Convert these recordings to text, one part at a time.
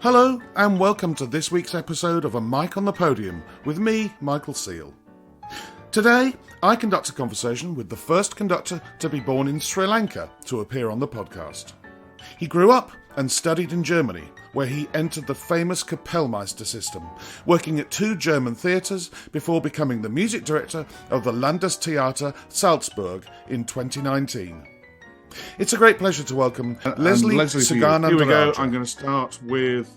Hello and welcome to this week's episode of A Mic on the Podium with me, Michael Seal. Today, I conduct a conversation with the first conductor to be born in Sri Lanka to appear on the podcast. He grew up and studied in Germany, where he entered the famous Kapellmeister system, working at 2 German theatres before becoming the music director of the Landestheater Salzburg in 2019. It's a great pleasure to welcome Leslie Suganandarajah. Here we go. I'm going to start with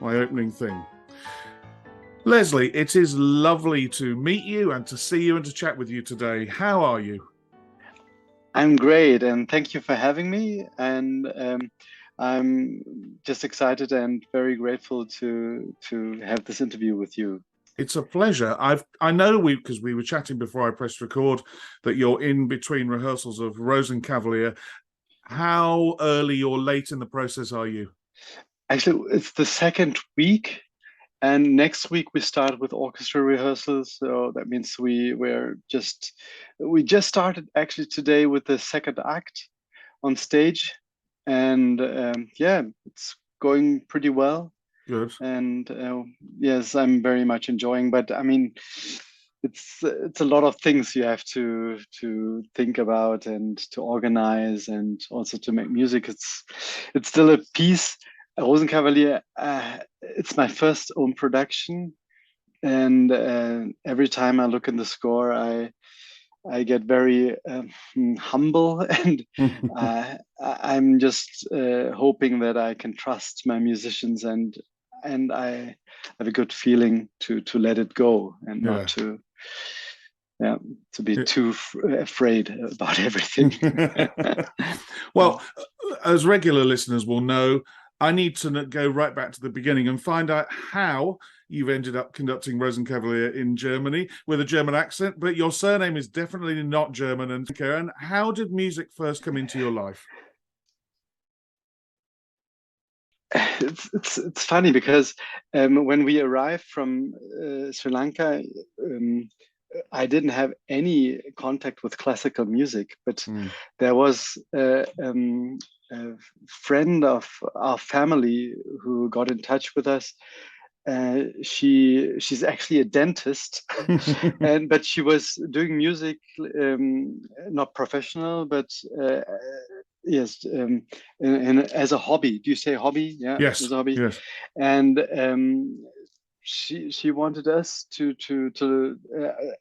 my opening thing. Leslie, it is lovely to meet you and to see you and to chat with you today. How are you? I'm great, and thank you for having me. And I'm just excited and very grateful to have this interview with you. It's a pleasure. I know because we were chatting before I pressed record that you're in between rehearsals of Rosenkavalier. How early or late in the process are you? Actually, it's the second week, and next week we start with orchestra rehearsals. So that means we just started actually today with the second act on stage, and it's going pretty well. Good. And yes, I'm very much enjoying. But I mean, it's a lot of things you have to think about and to organize, and also to make music. It's still a piece. Rosenkavalier. It's my first own production, and every time I look in the score, I get very humble, and I'm just hoping that I can trust my musicians, and I have a good feeling to let it go and not to be too afraid about everything. Well, as regular listeners will know, I need to go right back to the beginning and find out how you've ended up conducting Rosenkavalier in Germany with a German accent, but your surname is definitely not German. And how did music first come into your life? It's funny because when we arrived from Sri Lanka, I didn't have any contact with classical music, but there was a friend of our family who got in touch with us. She's actually a dentist, but she was doing music, not professional, but yes, as a hobby. Do you say hobby? Yeah, yes, as a hobby. Yes. And she wanted us to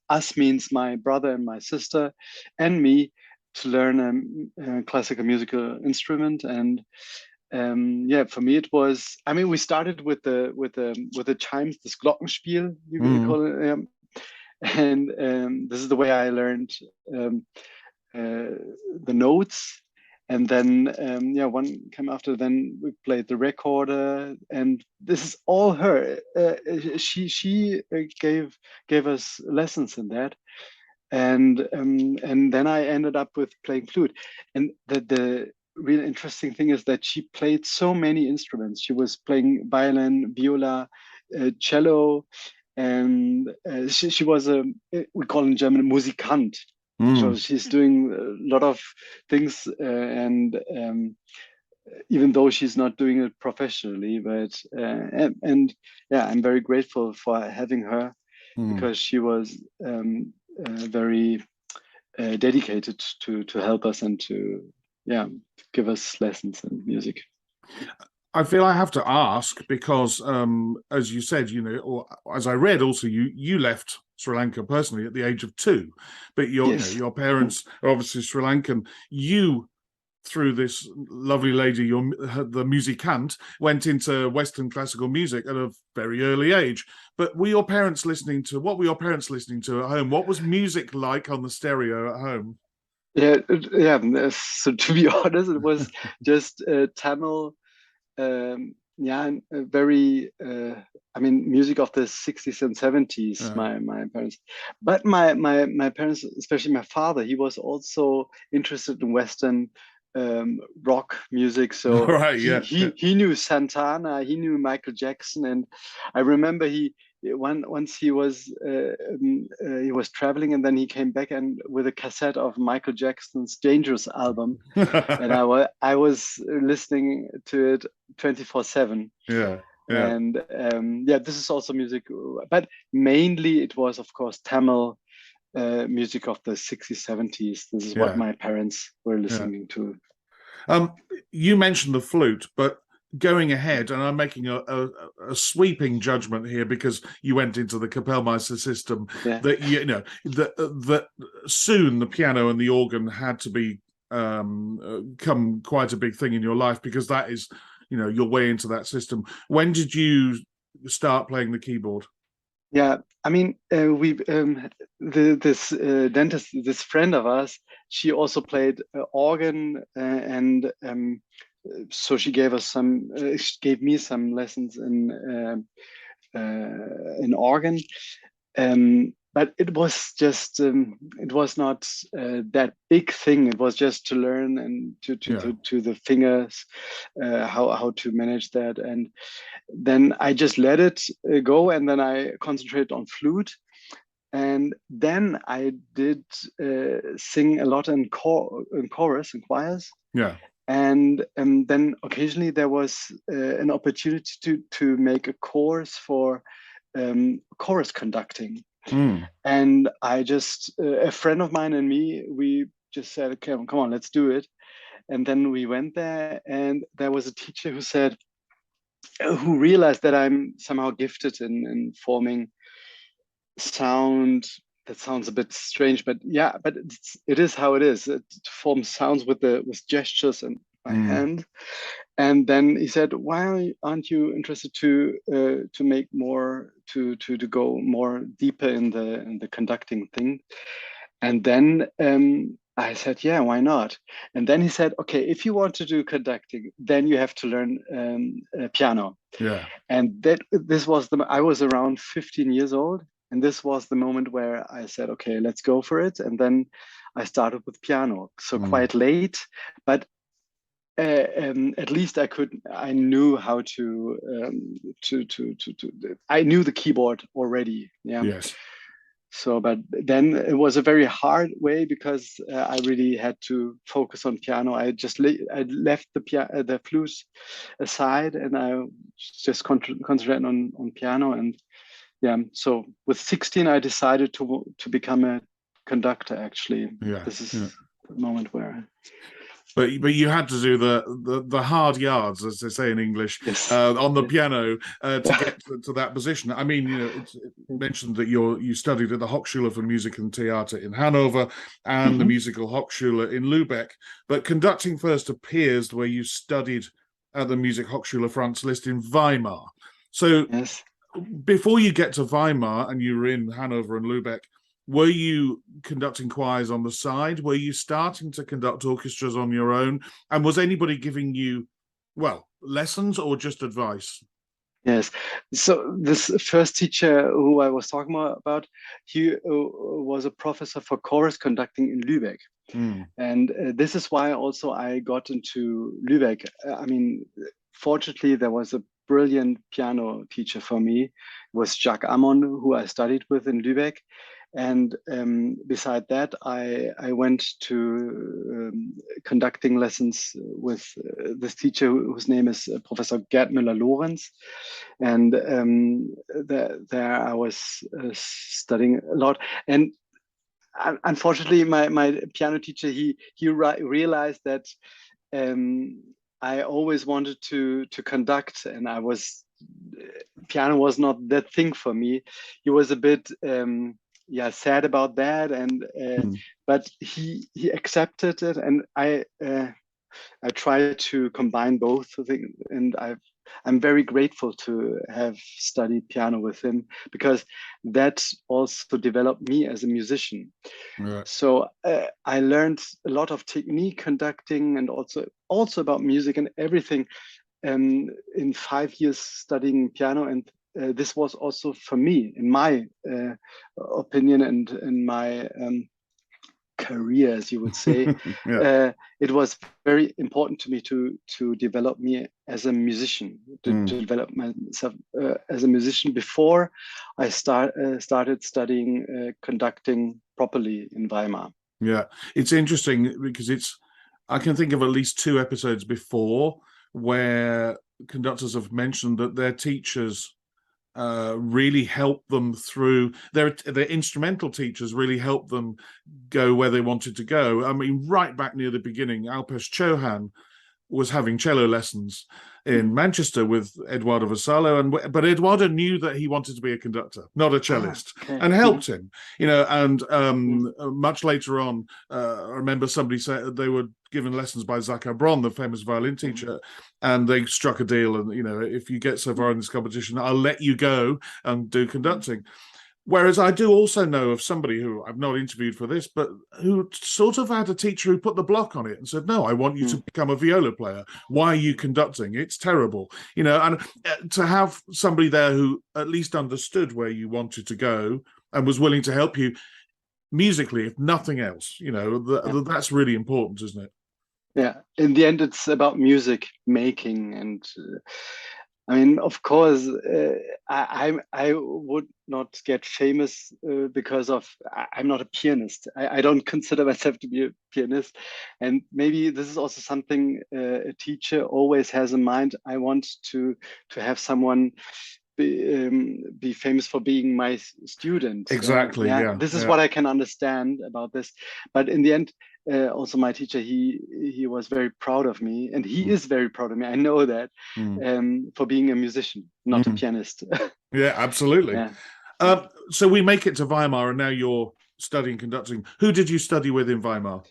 us means my brother and my sister and me to learn a classical musical instrument. And for me it was, I mean, we started with the chimes, this Glockenspiel, you call it, and this is the way I learned the notes. And then one came after. Then we played the recorder, and this is all her. She gave us lessons in that, and then I ended up with playing flute. And the real interesting thing is that she played so many instruments. She was playing violin, viola, cello, and she was we call in German Musikant. So she's doing a lot of things, and even though she's not doing it professionally, but I'm very grateful for having her, because she was very dedicated to help us and to give us lessons in music. I feel I have to ask because, as you said, or as I read, also you left Sri Lanka personally at the age of 2, but your parents are obviously Sri Lankan. You, through this lovely lady, the musicant, went into Western classical music at a very early age. But what were your parents listening to at home? What was music like on the stereo at home? So to be honest, it was just Tamil. Very music of the 60s and 70s. My parents, but my parents, especially my father, he was also interested in Western rock music. So he knew Santana, he knew Michael Jackson, and I remember once he was traveling, and then he came back and with a cassette of Michael Jackson's Dangerous album, and I was listening to it 24/7. Yeah. Yeah. And this is also music, but mainly it was, of course, Tamil music of the 60s, 70s. This is what my parents were listening to. You mentioned the flute, but going ahead, and I'm making a sweeping judgment here because you went into the Kapellmeister system, that that soon the piano and the organ had to be come quite a big thing in your life, because that is, your way into that system. When did you start playing the keyboard? Yeah, I mean, this dentist, this friend of us, she also played organ, and so she gave us she gave me some lessons in organ. But it was just it was not that big thing. It was just to learn and to the fingers, how to manage that. And then I just let it go, and then I concentrated on flute. And then I did sing a lot in chorus and choirs. Yeah. And then occasionally there was an opportunity to make a course for chorus conducting. And I just, a friend of mine and me, we just said, okay, come on, let's do it. And then we went there, and there was a teacher who realized that I'm somehow gifted in forming sound. That sounds a bit strange, but it is how it is. To form sounds with gestures and my hand. And then he said, "Why aren't you interested to make more, to go more deeper in the conducting thing?" And then I said, "Yeah, why not?" And then he said, "Okay, if you want to do conducting, then you have to learn piano." Yeah. And I was around 15 years old, and this was the moment where I said, "Okay, let's go for it." And then I started with piano, so quite late, but at least I knew how to I knew the keyboard already. Yeah. Yes. So, but then it was a very hard way, because I really had to focus on piano. I left the flute aside, and I just concentrated on piano. And so with 16, I decided to become a conductor. Actually, this is the moment where. But you had to do the hard yards, as they say in English, on the piano to get to that position. I mean, it's mentioned that you studied at the Hochschule für Musik und Theater in Hanover and the Musical Hochschule in Lübeck. But conducting first appears where you studied at the Musikhochschule Franz Liszt in Weimar. So before you get to Weimar and you were in Hanover and Lübeck, were you conducting choirs on the side? Were you starting to conduct orchestras on your own? And was anybody giving you, lessons or just advice? Yes. So this first teacher who I was talking about, he was a professor for chorus conducting in Lübeck. And this is why also I got into Lübeck. I mean, fortunately, there was a brilliant piano teacher for me. It was Jacques Amon, who I studied with in Lübeck. And beside that, I went to conducting lessons with this teacher whose name is Professor Gerd Müller-Lorenz. And there I was studying a lot. And unfortunately, my piano teacher, he realized that I always wanted to conduct, and piano was not that thing for me. He was a bit sad about that, and but he accepted it, and I tried to combine both things, and I'm very grateful to have studied piano with him, because that also developed me as a musician. Right. So I learned a lot of technique conducting, and also about music and everything in 5 years studying piano. And this was also for me, in my opinion and in my career, as you would say, it was very important to me to develop me as a musician, to develop myself as a musician before I started studying conducting properly in Weimar. Yeah, it's interesting because I can think of at least 2 episodes before where conductors have mentioned that their teachers really help them through. Their instrumental teachers really help them go where they wanted to go. I mean, right back near the beginning, Alpesh Chauhan was having cello lessons in Manchester with Eduardo Vassallo, but Eduardo knew that he wanted to be a conductor, not a cellist, and helped him. And much later on, I remember somebody said they were given lessons by Zachar Bron, the famous violin teacher, and they struck a deal. And if you get so far in this competition, I'll let you go and do conducting. Whereas I do also know of somebody who I've not interviewed for this, but who sort of had a teacher who put the block on it and said, no, I want you to become a viola player. Why are you conducting? It's terrible. And to have somebody there who at least understood where you wanted to go and was willing to help you musically, if nothing else, that's really important, isn't it? Yeah. In the end, it's about music making. And I mean, of course, I would not get famous because I'm not a pianist. I don't consider myself to be a pianist, and maybe this is also something a teacher always has in mind. I want to have someone be famous for being my student. Exactly. Yeah. This is what I can understand about this, but in the end. Also, my teacher, he was very proud of me, and he is very proud of me. I know that for being a musician, not a pianist. Yeah, absolutely. Yeah. So we make it to Weimar, and now you're studying conducting. Who did you study with in Weimar?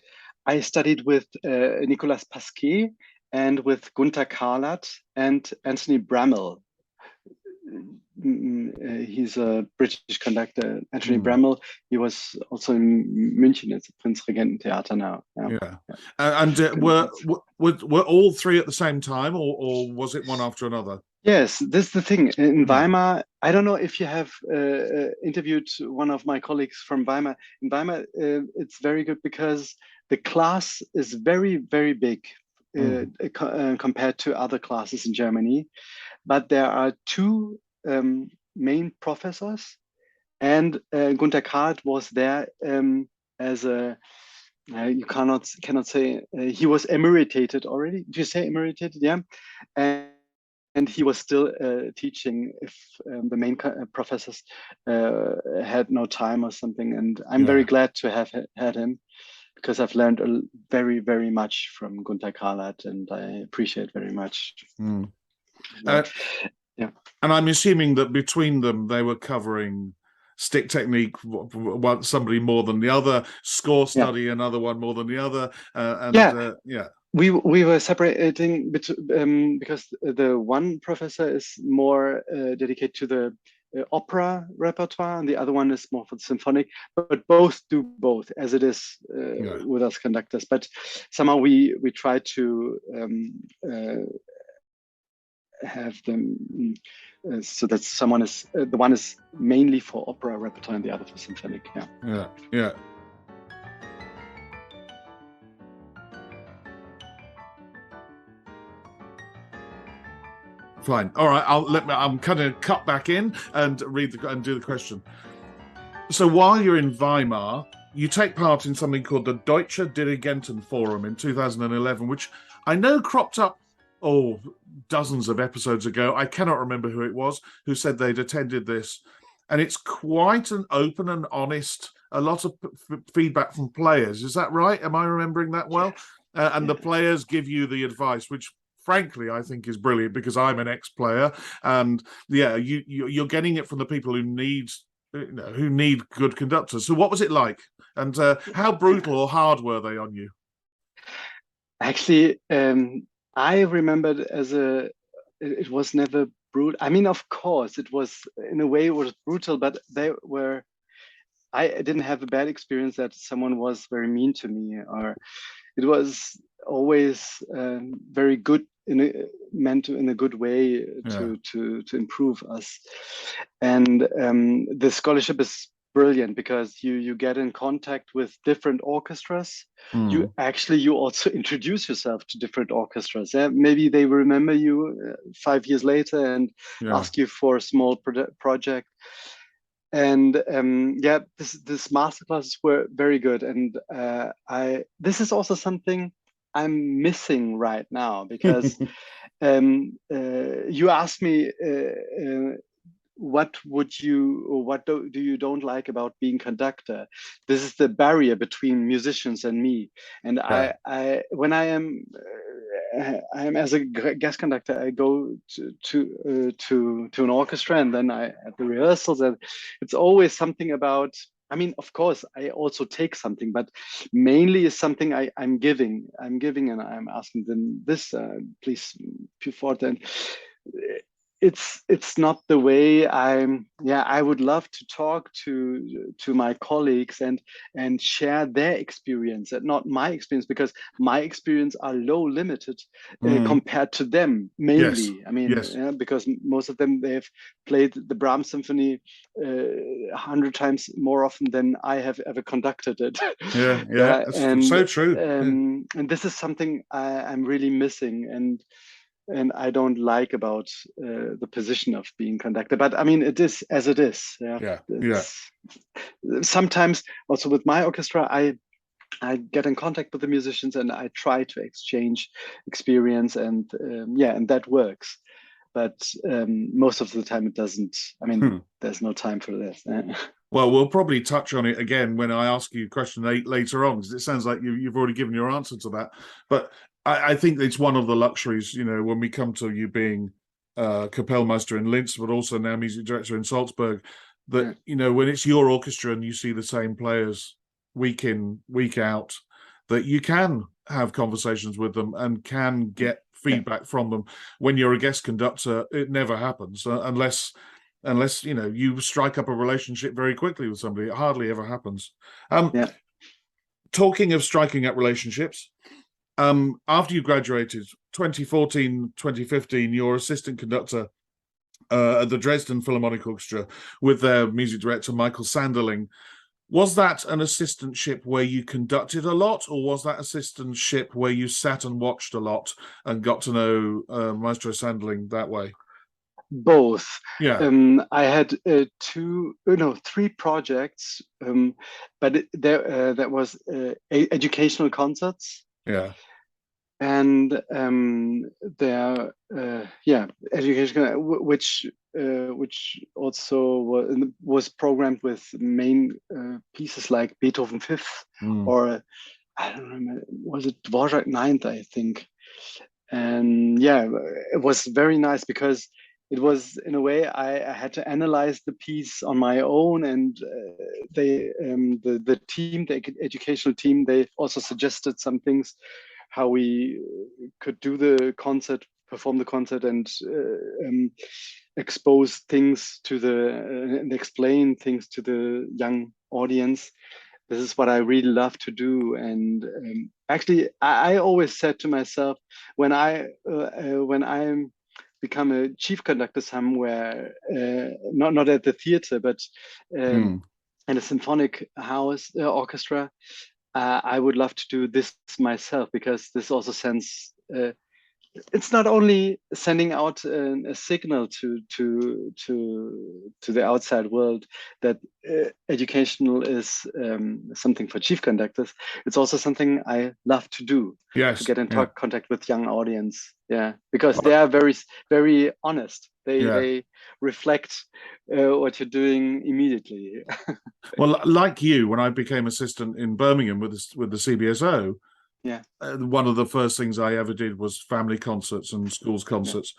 I studied with Nicolas Pasquet and with Gunther Karlat and Anthony Bramell. He's a British conductor, Anthony Bramell. He was also in München at the Prinzregententheater now. Yeah. And were all three at the same time, or was it one after another? Yes, this is the thing. In Weimar, I don't know if you have interviewed one of my colleagues from Weimar. In Weimar, it's very good because the class is very, very big compared to other classes in Germany. But there are two main professors, and Gunther Karlat was there as a you cannot say he was emeritated already. Do you say emeritated? Yeah, and he was still teaching if the main professors had no time or something. And I'm very glad to have had him, because I've learned very, very much from Gunther Karlat, and I appreciate very much. Yeah. And I'm assuming that between them, they were covering stick technique, somebody more than the other, score study, another one more than the other. We were separating because the one professor is more dedicated to the opera repertoire, and the other one is more for the symphonic, but both do both, as it is with us conductors. But somehow we try to have them so that someone is the one is mainly for opera repertoire and the other for symphonic. Yeah. Fine. All right. I'm kind of cut back in and do the question. So while you're in Weimar, you take part in something called the Deutsche Dirigentenforum in 2011, which I know cropped up dozens of episodes ago. I cannot remember who it was who said they'd attended this. And it's quite an open and honest, a lot of feedback from players. Is that right? Am I remembering that well? And the players give you the advice, which frankly I think is brilliant, because I'm an ex-player. And you're getting it from the people who need good conductors. So what was it like? And how brutal or hard were they on you? Actually, I remembered it was never brutal. I mean, of course, it was, in a way, it was brutal, but I didn't have a bad experience that someone was very mean to me, or it was always very good, meant in a good way to improve us. And the scholarship is brilliant because you get in contact with different orchestras. You also introduce yourself to different orchestras. Maybe they remember you 5 years later and ask you for a small project. And this masterclasses were very good. And this is also something I'm missing right now, because You asked me what would you, or what do you don't like about being conductor. This is the barrier between musicians and me. And Yeah. I when I am as a guest conductor, I go to an orchestra, and then I at the rehearsals, and it's always something about. I mean, of course, I also take something, but mainly is something I'm giving. I'm giving, and I'm asking them this, please, più forte. And it's not the way I'm. Yeah, I would love to talk to my colleagues and share their experience, and not my experience, because my experience are low limited compared to them, Yes. mainly. I mean, Yes. yeah, because most of them, they've played the Brahms symphony 100 times more often than I have ever conducted it. Yeah. Yeah. Yeah, That's so true. Yeah. and this is something I'm really missing, and I don't like about the position of being conductor. But I mean, it is as it is. Yeah, Yeah. Yeah. it's sometimes also with my orchestra, I get in contact with the musicians, and I try to exchange experience, and yeah, and that works. But most of the time, it doesn't. I mean, Hmm. there's no time for this. Well, we'll probably touch on it again when I ask you a question later on, because it sounds like you've already given your answer to that. But I think it's one of the luxuries, when we come to you being Kapellmeister in Linz, but also now music director in Salzburg, that, when it's your orchestra and you see the same players week in, week out, that you can have conversations with them and can get feedback from them. When you're a guest conductor, it never happens unless you strike up a relationship very quickly with somebody. It hardly ever happens. Talking of striking up relationships, after you graduated 2014, 2015, you're assistant conductor at the Dresden Philharmonic Orchestra with their music director Michael Sanderling. Was that an assistantship where you conducted a lot, or was that assistantship where you sat and watched a lot and got to know Maestro Sanderling that way? Both. Yeah. I had three projects, but that was educational concerts. Yeah. And education, which also was programmed with main pieces like Beethoven Fifth, or I don't remember, was it Dvorak Ninth, I think. And yeah, it was very nice because it was, in a way, I had to analyze the piece on my own, and the team, the educational team, they also suggested some things, how we could do the concert, perform the concert, and expose things to and explain things to the young audience. This is what I really love to do. And actually, I always said to myself, when I become a chief conductor somewhere, not at the theater, but in a symphonic house orchestra, I would love to do this myself, because this also sends. It's not only sending out a signal to the outside world that educational is something for chief conductors. It's also something I love to do. Yes. To get in contact with young audience. Yeah, because they are very, very honest. They reflect what you're doing immediately. Well, like you, when I became assistant in Birmingham with the CBSO, one of the first things I ever did was family concerts and schools concerts.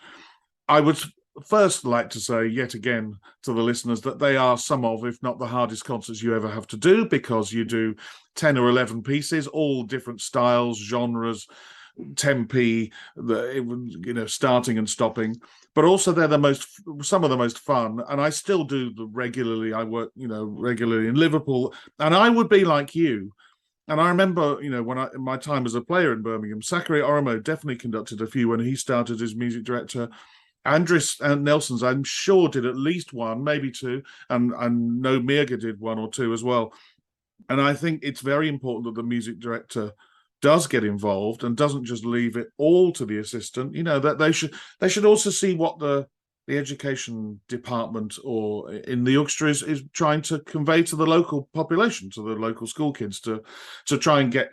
I would first like to say yet again to the listeners that they are some of, if not the hardest concerts you ever have to do, because you do 10 or 11 pieces, all different styles, genres, tempi, starting and stopping, but also they're some of the most fun. And I still do regularly. I work, regularly in Liverpool, and I would be like you. And I remember, when my time as a player in Birmingham, Sakari Oromo definitely conducted a few when he started as music director. Andris Nelsons, I'm sure, did at least one, maybe two, and I know Mirga did one or two as well. And I think it's very important that the music director does get involved and doesn't just leave it all to the assistant. That they should also see what the the education department or in the orchestra is trying to convey to the local population, to the local school kids, to try and get,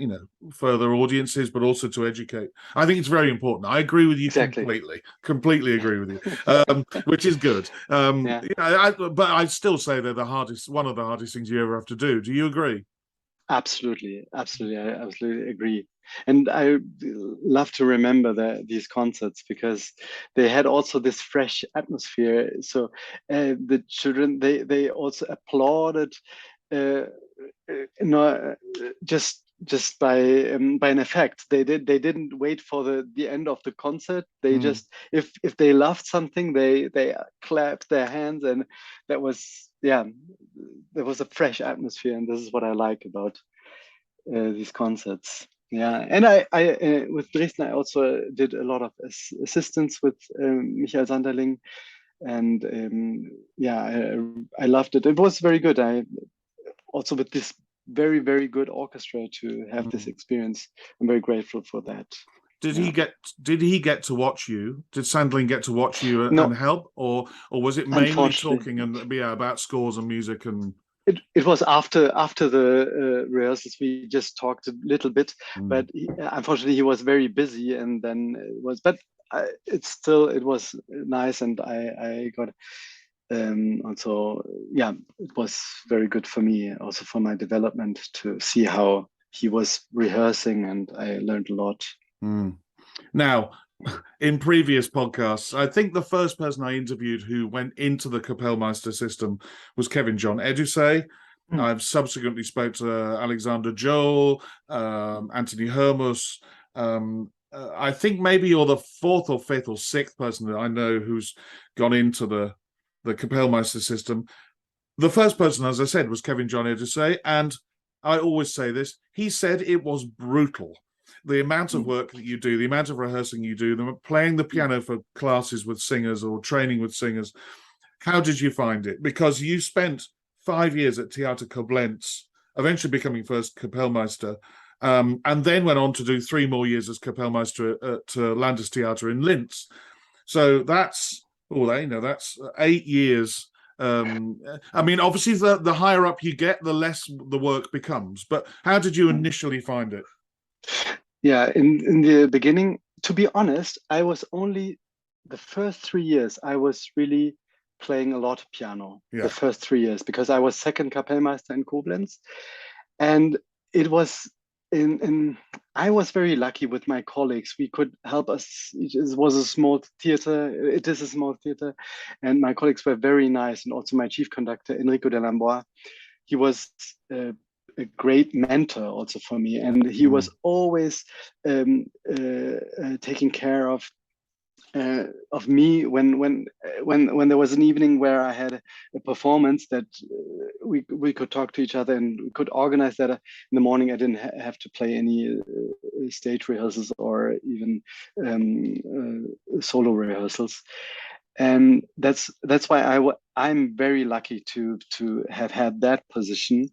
further audiences, but also to educate. I think it's very important. I agree with you completely agree with you, which is good. But I still say they're one of the hardest things you ever have to do. Do you agree? Absolutely. I absolutely agree. And I love to remember these concerts because they had also this fresh atmosphere. So the children, they also applauded, uh, just by an effect. They didn't wait for the end of the concert. They just, if they loved something, they clapped their hands, and that was, there was a fresh atmosphere, and this is what I like about these concerts. Yeah, and I with Dresden, I also did a lot of assistance with Michael Sanderling, and I loved it. It was very good. I also, with this very, very good orchestra, to have this experience. I'm very grateful for that. Did he get to watch you? Did Sandling get to watch you No, and help, or was it mainly talking and about scores and music and? It was after the rehearsals. We just talked a little bit, but unfortunately he was very busy, and then it was. But it was nice, and I got also, it was very good for me, also for my development, to see how he was rehearsing, and I learned a lot. Now, in previous podcasts, I think the first person I interviewed who went into the Kapellmeister system was Kevin John Edusei. I've subsequently spoke to Alexander Joel, Anthony Hermus. I think maybe you're the fourth or fifth or sixth person that I know who's gone into the Kapellmeister system. The first person, as I said, was Kevin John Edusei, and I always say this, he said it was brutal. The amount of work that you do, the amount of rehearsing you do, playing the piano for classes with singers or training with singers. How did you find it? Because you spent 5 years at Theater Koblenz, eventually becoming first Kapellmeister, and then went on to do 3 more years as Kapellmeister at Landestheater in Linz. So that's 8 years. I mean, obviously, the higher up you get, the less the work becomes. But how did you initially find it? Yeah, in the beginning, to be honest, I was only the first 3 years. I was really playing a lot of piano. The first 3 years, because I was second Kapellmeister in Koblenz, and it was I was very lucky with my colleagues. We could help us. It was a small theater. It is a small theater, and my colleagues were very nice. And also my chief conductor, Enrico Delambois, he was a great mentor also for me, and he was always taking care of me when there was an evening where I had a performance that we could talk to each other, and we could organize that. In the morning, I didn't have to play any stage rehearsals or even solo rehearsals, and that's why I'm very lucky to have had that position.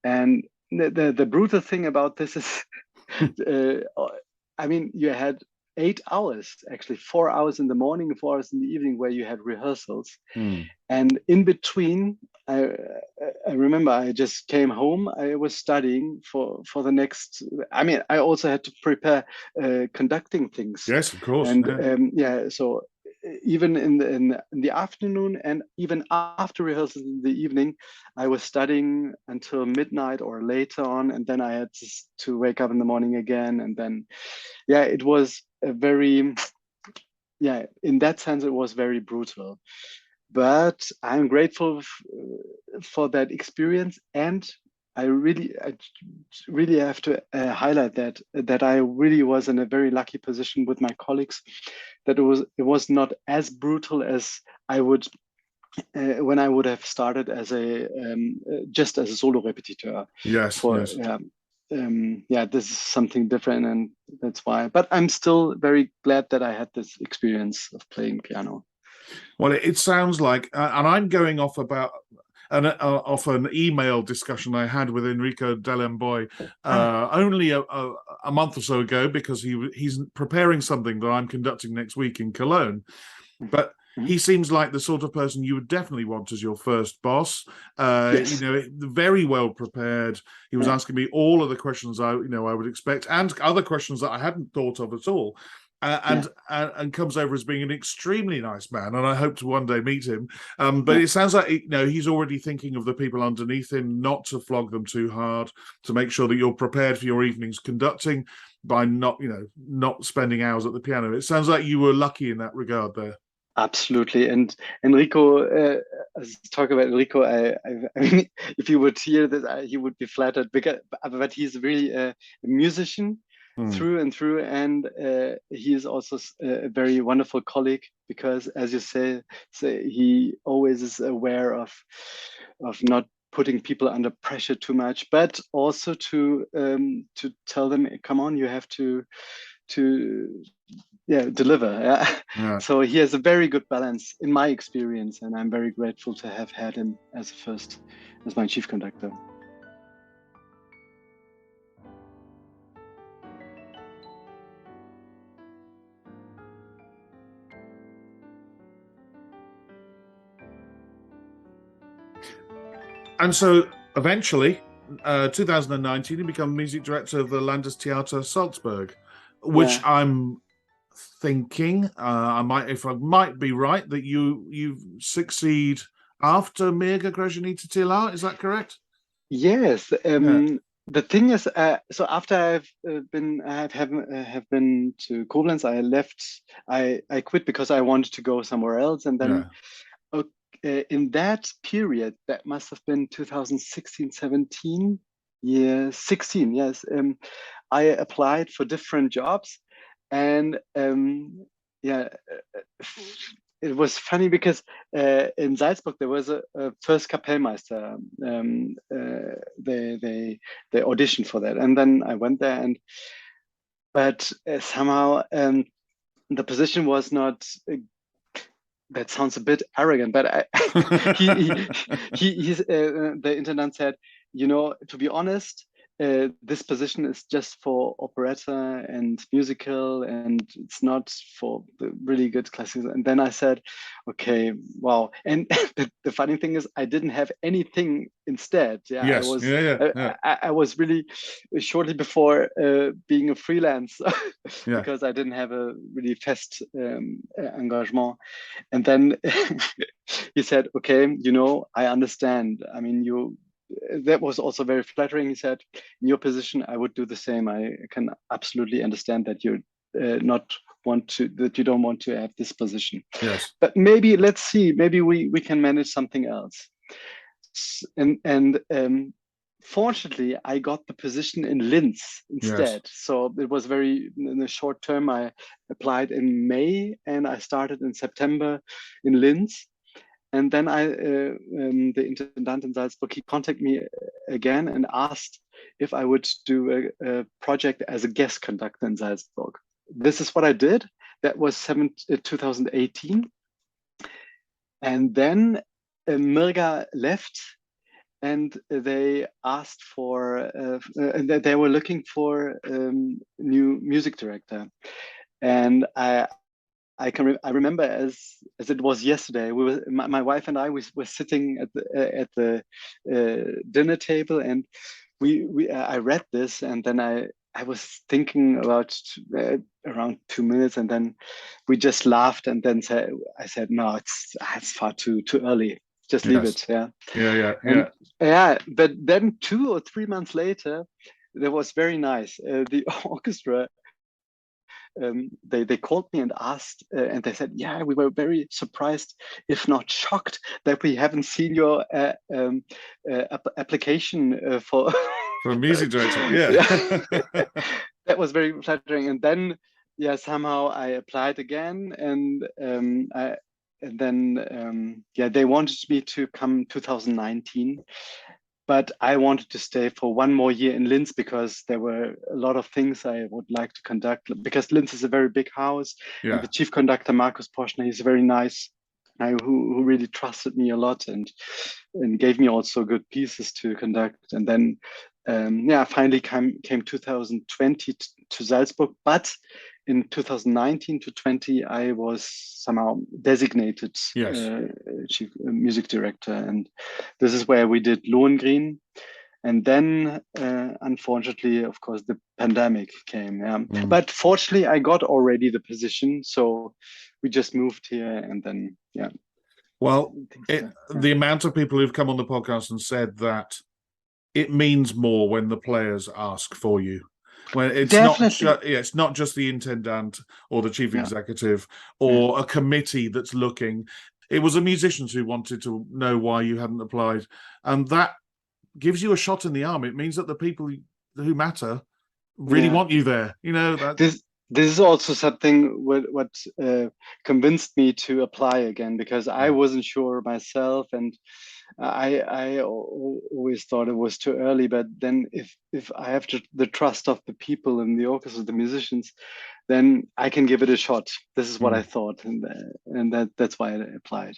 And the brutal thing about this is, I mean, you had 8 hours, actually 4 hours in the morning, 4 hours in the evening, where you had rehearsals. And in between, I remember I just came home. I was studying for the next. I mean, I also had to prepare conducting things. Yes, of course. And so even in the afternoon, and even after rehearsals in the evening, I was studying until midnight or later on, and then I had to wake up in the morning again. And then it was a very in that sense it was very brutal, but I'm grateful for that experience. And I really have to highlight that I really was in a very lucky position with my colleagues, that it was not as brutal as I would when I would have started as just as a solo repetiteur. Yes. This is something different, and that's why. But I'm still very glad that I had this experience of playing piano. Well, it sounds like, and I'm going off about off an email discussion I had with Enrico Delamboy only a month or so ago, because he's preparing something that I'm conducting next week in Cologne. But he seems like the sort of person you would definitely want as your first boss. Yes. Very well prepared. He was asking me all of the questions I would expect, and other questions that I hadn't thought of at all. And comes over as being an extremely nice man, and I hope to one day meet him. But it sounds like he's already thinking of the people underneath him, not to flog them too hard, to make sure that you're prepared for your evening's conducting by not spending hours at the piano. It sounds like you were lucky in that regard there. Absolutely. And Enrico, talk about Enrico, I mean, if you would hear this, he would be flattered, but he's really a musician through and through, and he is also a very wonderful colleague, because, as you say he always is aware of not putting people under pressure too much, but also to tell them, come on, you have to deliver. So he has a very good balance in my experience, and I'm very grateful to have had him as my chief conductor. And so eventually, 2019, you become music director of the Landestheater Salzburg, which I'm thinking, I might be right, that you succeed after Mirga Gražinytė Tyla. Is that correct? Yes. The thing is, so after have been to Koblenz, I left. I quit because I wanted to go somewhere else, and then in that period, that must have been 2016, 17. Yeah, 16. Yes. I applied for different jobs, and it was funny because in Salzburg there was a first Kapellmeister. They auditioned for that, and then I went there, but somehow the position was not. That sounds a bit arrogant, but the intendant said, to be honest, this position is just for operetta and musical, and it's not for the really good classical. And then I said, okay, wow. And the funny thing is, I didn't have anything instead. Yes. I was really shortly before being a freelance because I didn't have a really fast engagement. And then he said, okay, I understand. I mean, that was also very flattering. He said, in your position, I would do the same. I can absolutely understand that you don't want to have this position. Yes. But maybe, let's see, maybe we can manage something else. And fortunately, I got the position in Linz instead. Yes. So it was in the short term. I applied in May and I started in September in Linz. And then the intendant in Salzburg, he contacted me again and asked if I would do a project as a guest conductor in Salzburg. This is what I did. That was 2018. And then Mirga left, and they asked for, they were looking for new music director. And I remember as it was yesterday. My wife and I were sitting at the dinner table, and I read this, and then I was thinking about around 2 minutes, and then we just laughed, and then I said, no, it's far too early. Just leave it. Yeah. But then 2 or 3 months later, that was very nice. The orchestra. They called me and asked, and they said, yeah, we were very surprised, if not shocked, that we haven't seen your application for a music director. That was very flattering. And then somehow I applied again, and then they wanted me to come 2019. But I wanted to stay for 1 more year in Linz because there were a lot of things I would like to conduct, because Linz is a very big house. Yeah. And the chief conductor, Markus Poschner, he's a very nice guy who really trusted me a lot and gave me also good pieces to conduct. And then, finally came 2020 to Salzburg. But in 2019 to 20, I was somehow designated chief music director, and this is where we did Lohengrin. And then, unfortunately, of course, the pandemic came. But fortunately, I got already the position, so we just moved here, and then Well, the amount of people who've come on the podcast and said that it means more when the players ask for you. When it's it's not just the intendant or the chief executive or a committee that's looking. It was the musicians who wanted to know why you hadn't applied, and that gives you a shot in the arm. It means that the people who matter really want you there. You know that. This is also something what convinced me to apply again, because I wasn't sure myself, and I always thought it was too early. But then if I have the trust of the people in the orchestra, the musicians, then I can give it a shot. This is what I thought, and that's why I applied.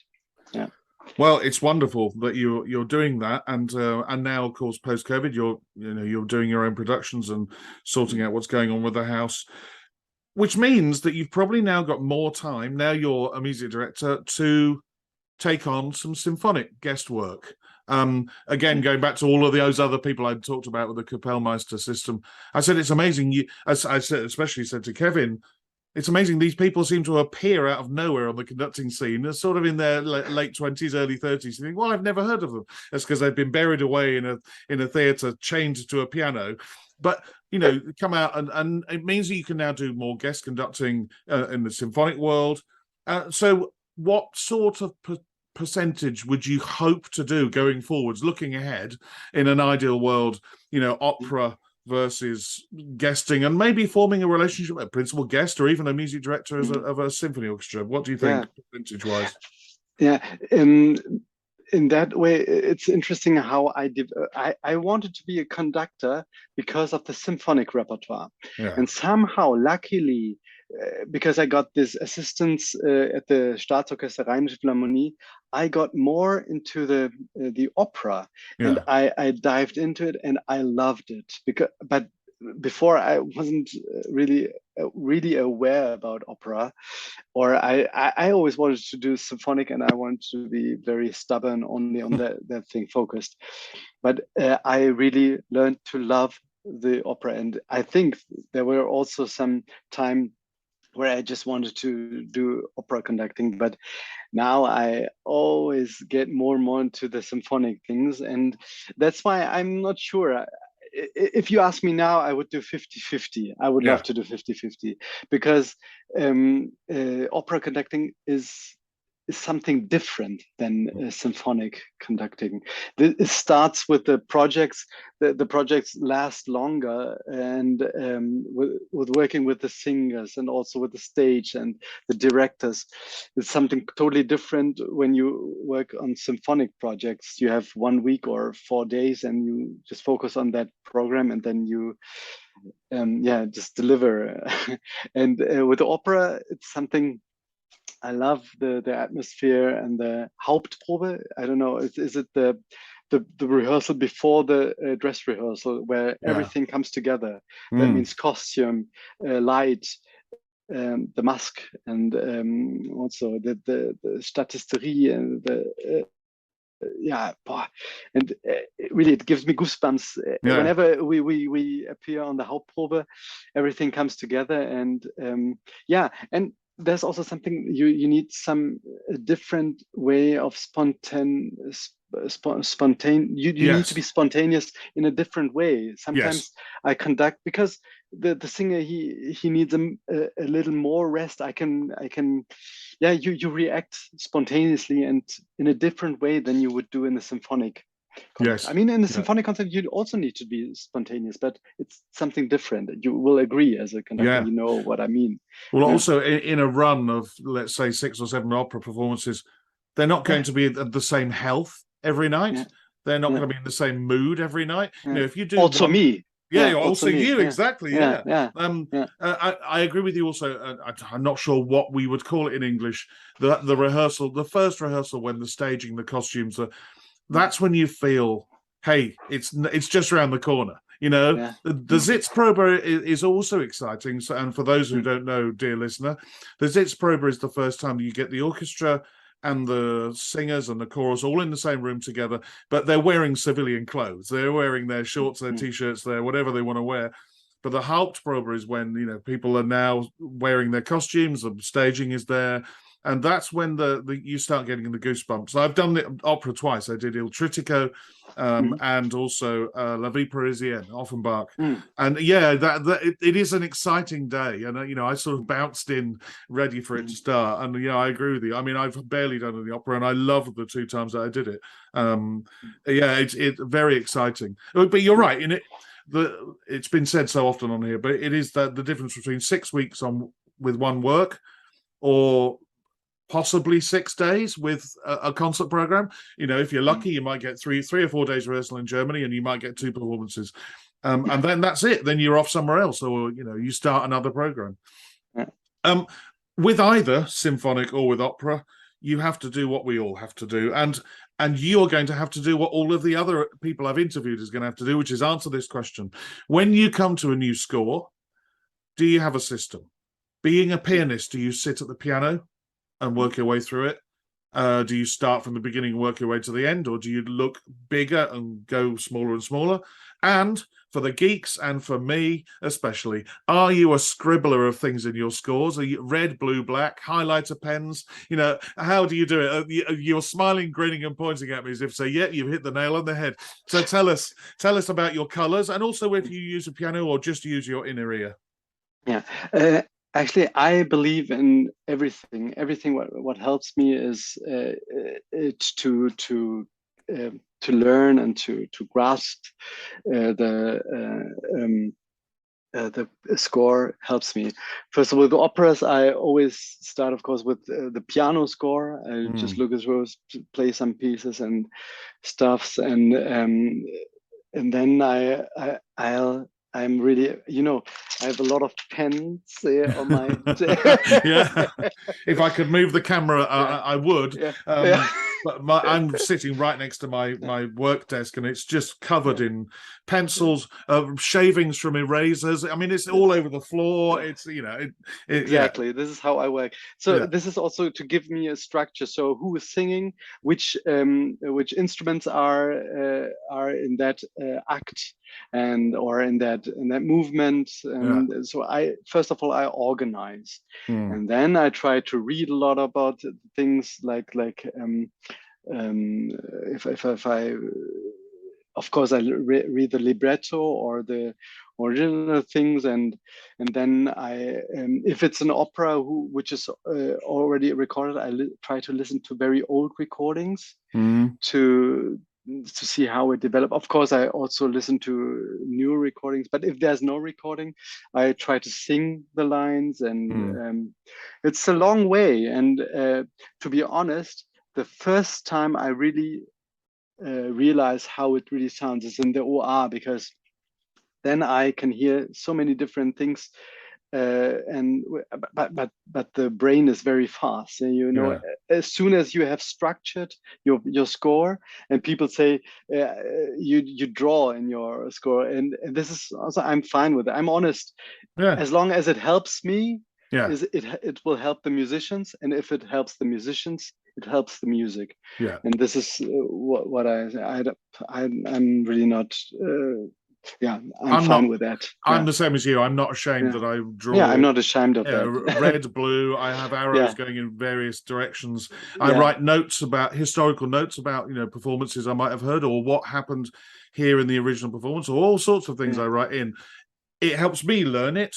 Yeah. Well, it's wonderful that you're doing that, and now, of course, post-COVID, you're doing your own productions and sorting out what's going on with the house, which means that you've probably now got more time. Now you're a music director to take on some symphonic guest work. Again, going back to all of those other people I talked about with the Kapellmeister system, I said it's amazing. As I said, especially said to Kevin, it's amazing these people seem to appear out of nowhere on the conducting scene. They're sort of in their late 20s, early 30s. You think, well, I've never heard of them. That's because they've been buried away in a theatre, chained to a piano. But come out and it means that you can now do more guest conducting in the symphonic world. So, what sort of percentage would you hope to do going forwards, looking ahead in an ideal world? Opera versus guesting, and maybe forming a relationship with a principal guest or even a music director of a symphony orchestra. What do you think, percentage-wise? Yeah, in that way, it's interesting how I wanted to be a conductor because of the symphonic repertoire, and somehow, luckily, because I got this assistance at the Staatsorchester Rheinische Philharmonie, I got more into the opera, and I dived into it, and I loved it. But before, I wasn't really aware about opera, or I always wanted to do symphonic, and I wanted to be very stubborn, only on that thing focused. But I really learned to love the opera, and I think there were also some time where I just wanted to do opera conducting, but now I always get more and more into the symphonic things, and that's why I'm not sure. If you ask me now, I would do 50-50. I would love to do 50-50, because opera conducting is something different than symphonic conducting. It starts with the projects. The projects last longer, and with working with the singers and also with the stage and the directors. It's something totally different when you work on symphonic projects. You have 1 week or 4 days, and you just focus on that program, and then you just deliver. And with the opera, it's something. I love the atmosphere and the Hauptprobe. I don't know, is it the rehearsal before the dress rehearsal, where everything comes together? That means costume, light, the mask, and also the statisterie and the and really it gives me goosebumps whenever we appear on the Hauptprobe. Everything comes together, and and there's also something you need a different way of spontaneous. You need to be spontaneous in a different way. Sometimes I conduct because the singer he needs a little more rest. You react spontaneously and in a different way than you would do in a symphonic concert. I mean, in the symphonic concert, you also need to be spontaneous, but it's something different. You will agree as a conductor, you know what I mean. Well, also in a run of, let's say, 6 or 7 opera performances, they're not going to be at the same health every night. They're not going to be in the same mood every night. If you do also me. Also you, exactly. I agree with you also. I'm not sure what we would call it in English. The rehearsal, the first rehearsal, when the staging, the costumes, that's when you feel, hey, it's just around the corner. You know, Yeah. the Sitzprobe is also exciting. So, and for those who don't know, dear listener, the Sitzprobe is the first time you get the orchestra and the singers and the chorus all in the same room together, but they're wearing civilian clothes. They're wearing their shorts, their t-shirts, their whatever they want to wear. But the Hauptprobe is when, you know, people are now wearing their costumes, the staging is there. And that's when you start getting the goosebumps. I've done the opera twice. I did Il Trittico and also La Vie Parisienne, Offenbach. And yeah, it is an exciting day. And, you know, I sort of bounced in ready for it to start. And, yeah, I agree with you. I mean, I've barely done the opera and I love the 2 times that I did it. Yeah, it's very exciting. But you're right. It's been said so often on here, but it is that the difference between 6 weeks with one work or possibly 6 days with a concert program. You know, if you're lucky, you might get three or 4 days rehearsal in Germany, and you might get 2 performances, and then that's it. Then you're off somewhere else, or you know, you start another program. With either symphonic or with opera, you have to do what we all have to do, and you're going to have to do what all of the other people I've interviewed is going to have to do, which is answer this question: when you come to a new score, do you have a system? Being a pianist, do you sit at the piano and work your way through it? Do you start from the beginning and work your way to the end, or do you look bigger and go smaller and smaller? And for the geeks and for me especially, are you a scribbler of things in your scores? Are you red, blue, black, highlighter pens? You know, how do you do it? You're smiling, grinning, and pointing at me as if to say, yeah, you've hit the nail on the head. So tell us about your colors, and also if you use a piano or just use your inner ear. Yeah. Actually, I believe in everything. Everything. What helps me is to learn and to grasp the score helps me. First of all, the operas, I always start, of course, with the piano score. I just look through, play some pieces and stuffs, and then I'm really, you know, I have a lot of pens on my. Yeah, if I could move the camera, I would. Yeah. But I'm sitting right next to my work desk, and it's just covered in pencils, shavings from erasers. I mean, it's all over the floor. It's, you know, exactly. Yeah. This is how I work. So this is also to give me a structure. So who is singing? Which instruments are in that act or in that movement? And so I first of all I organize, and then I try to read a lot about things like if I, of course, I read the libretto or the original things, and then I if it's an opera which is already recorded, I try to listen to very old recordings to see how it developed. Of course, I also listen to new recordings, but if there's no recording, I try to sing the lines, and it's a long way. And to be honest, the first time I really realize how it really sounds is in the OR, because then I can hear so many different things, but the brain is very fast, and you know, as soon as you have structured your score, and people say you draw in your score, and this is also, I'm fine with it. I'm honest, as long as it helps me. It will help the musicians, and if it helps the musicians, it helps the music. And this is what I'm really not. I'm fine with that. I'm the same as you. I'm not ashamed that I draw. Yeah, I'm not ashamed of that. Red, blue. I have arrows going in various directions. I write historical notes about, you know, performances I might have heard, or what happened here in the original performance, or all sorts of things I write in. It helps me learn it,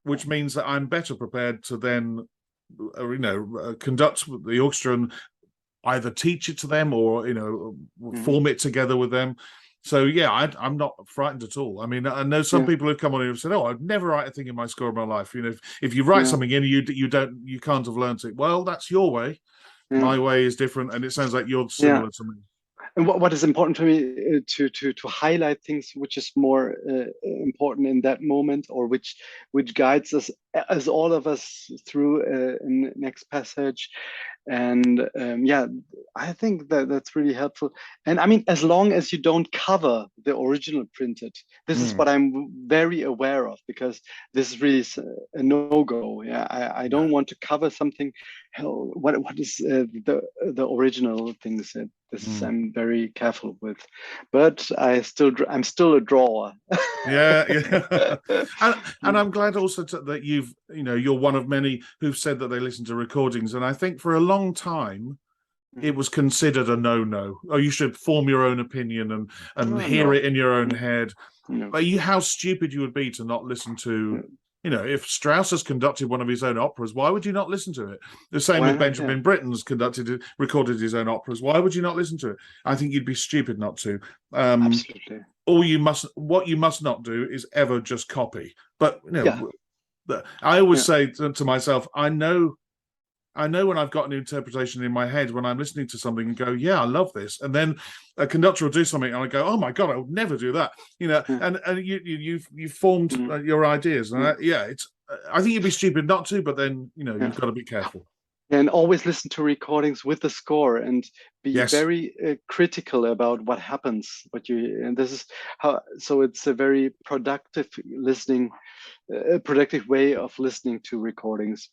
which means that I'm better prepared to then, you know, conduct the orchestra and either teach it to them or, you know, form it together with them. So yeah, I'm not frightened at all. I mean, I know some people who've come on here and said, "Oh, I'd never write a thing in my score in my life." You know, if you write something in, you can't have learned it. Well, that's your way. My way is different, and it sounds like you're similar to me. and what is important for me to highlight things which is more important in that moment, or which guides us as all of us through next passage. And yeah, I think that that's really helpful. And I mean, as long as you don't cover the original printed, this is what I'm very aware of, because this is really a no-go. Yeah, I don't want to cover something. Hell, what is the original things that this I'm very careful with, but I'm still a drawer. Yeah. And I'm glad also that you're one of many who've said that they listen to recordings. And I think for a long time, it was considered a no-no. Oh, you should form your own opinion and hear it in your own head. No. But how stupid you would be to not listen to, if Strauss has conducted one of his own operas, why would you not listen to it? The same with Benjamin Britten's recorded his own operas. Why would you not listen to it? I think you'd be stupid not to. Absolutely. What you must not do is ever just copy. But I always say to myself, I know when I've got an interpretation in my head when I'm listening to something and go, yeah, I love this. And then a conductor will do something and I go, oh my God, I would never do that. And you've formed your ideas. And I think you'd be stupid not to, but then, you've got to be careful. And always listen to recordings with the score and be very critical about what happens. And this is how. So it's a very productive listening, productive way of listening to recordings,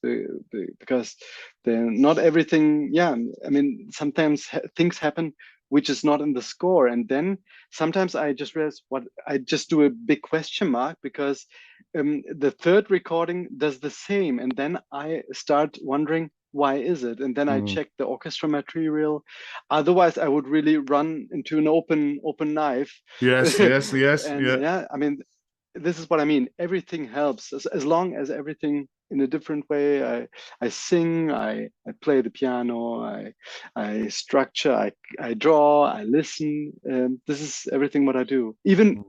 because not everything. Yeah, I mean, sometimes things happen which is not in the score, and then sometimes I just realize I just do a big question mark, because the third recording does the same, and then I start wondering, why is it? And then I check the orchestra material. Otherwise, I would really run into an open knife. Yes. And I mean, this is what I mean. Everything helps as long as everything in a different way. I sing, I play the piano, I structure, I draw, I listen. This is everything what I do. Even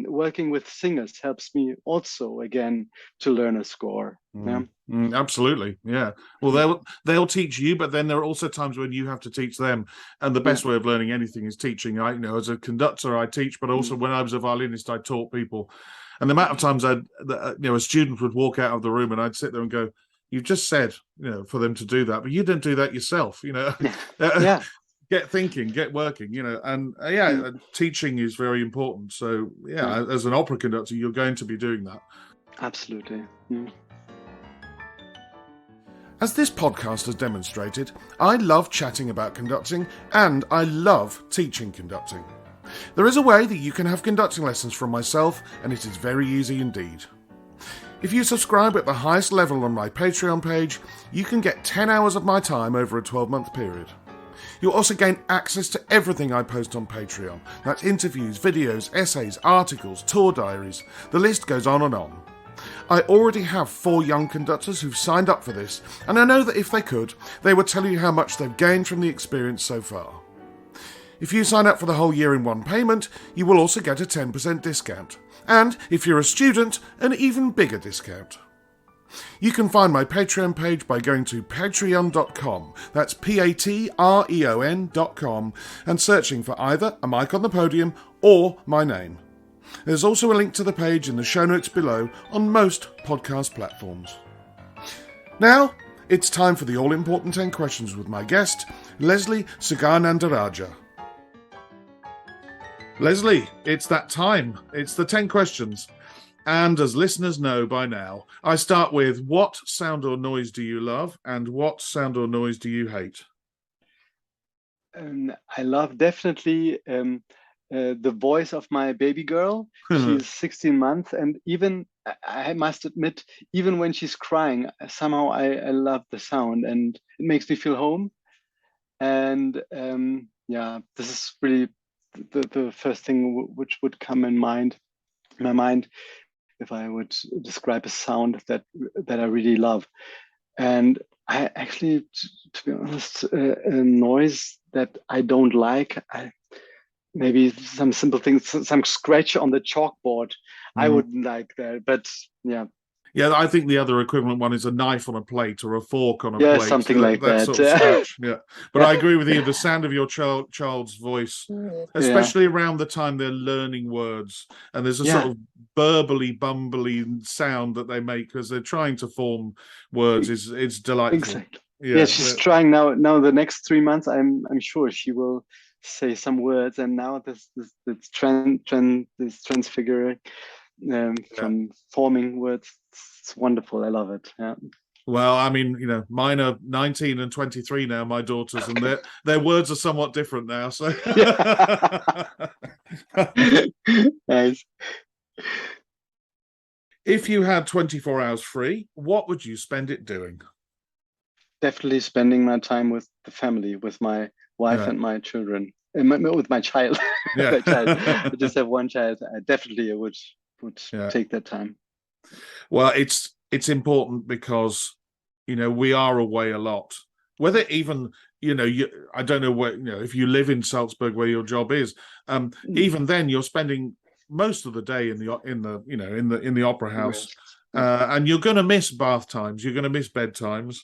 working with singers helps me also, again, to learn a score. Yeah. Absolutely, yeah. Well, they'll teach you, but then there are also times when you have to teach them. And the best way of learning anything is teaching. As a conductor, I teach, but also when I was a violinist, I taught people. And the amount of times a student would walk out of the room and I'd sit there and go, "You've just said, for them to do that, but you didn't do that yourself." Get thinking, get working. And teaching is very important. So as an opera conductor, you're going to be doing that. Absolutely. As this podcast has demonstrated, I love chatting about conducting and I love teaching conducting. There is a way that you can have conducting lessons from myself, and it is very easy indeed. If you subscribe at the highest level on my Patreon page, you can get 10 hours of my time over a 12-month period. You'll also gain access to everything I post on Patreon. That's interviews, videos, essays, articles, tour diaries. The list goes on and on. I already have 4 young conductors who've signed up for this, and I know that if they could, they would tell you how much they've gained from the experience so far. If you sign up for the whole year in one payment, you will also get a 10% discount. And if you're a student, an even bigger discount. You can find my Patreon page by going to patreon.com, that's patreon.com, and searching for either A Mic on the Podium or my name. There's also a link to the page in the show notes below on most podcast platforms. Now, it's time for the all-important 10 questions with my guest, Leslie Suganandarajah. Leslie, it's that time. It's the 10 questions. And as listeners know by now, I start with, what sound or noise do you love and what sound or noise do you hate? I love definitely the voice of my baby girl. She's 16 months, and even, I must admit, even when she's crying, somehow I love the sound and it makes me feel home. And this is really the first thing which would come in my mind if I would describe a sound that I really love. And I actually, to be honest, a noise that I don't like, maybe some simple things, some scratch on the chalkboard. I wouldn't like that, but yeah. Yeah, I think the other equivalent one is a knife on a plate or a fork on a Yeah, plate. something like That that. sort of scratch. Yeah, but I Yeah. agree with you. The sound of your child's voice, Yeah. especially around the time they're learning words, and there's a sort Yeah. of burbly, bumbly sound that they make as they're trying to form words. It's delightful. Exactly. Yeah, Yeah, she's trying now. Now the next 3 months, I'm sure she will say some words. And now this this transfiguring yeah. from forming words. It's wonderful. I love it. Yeah. Well, I mean, mine are 19 and 23 now, my daughters, and Okay. their words are somewhat different now. So, Yeah. Nice. if you had 24 hours free, what would you spend it doing? Definitely spending my time with the family, with my wife Yeah, and my children, with my child. yeah, My child. I just have one child. I definitely would yeah. take that time. Well, it's important because we are away a lot. Whether even I don't know where if you live in Salzburg where your job is. Even then, you're spending most of the day in the opera house, Yeah. and you're going to miss bath times. You're going to miss bedtimes.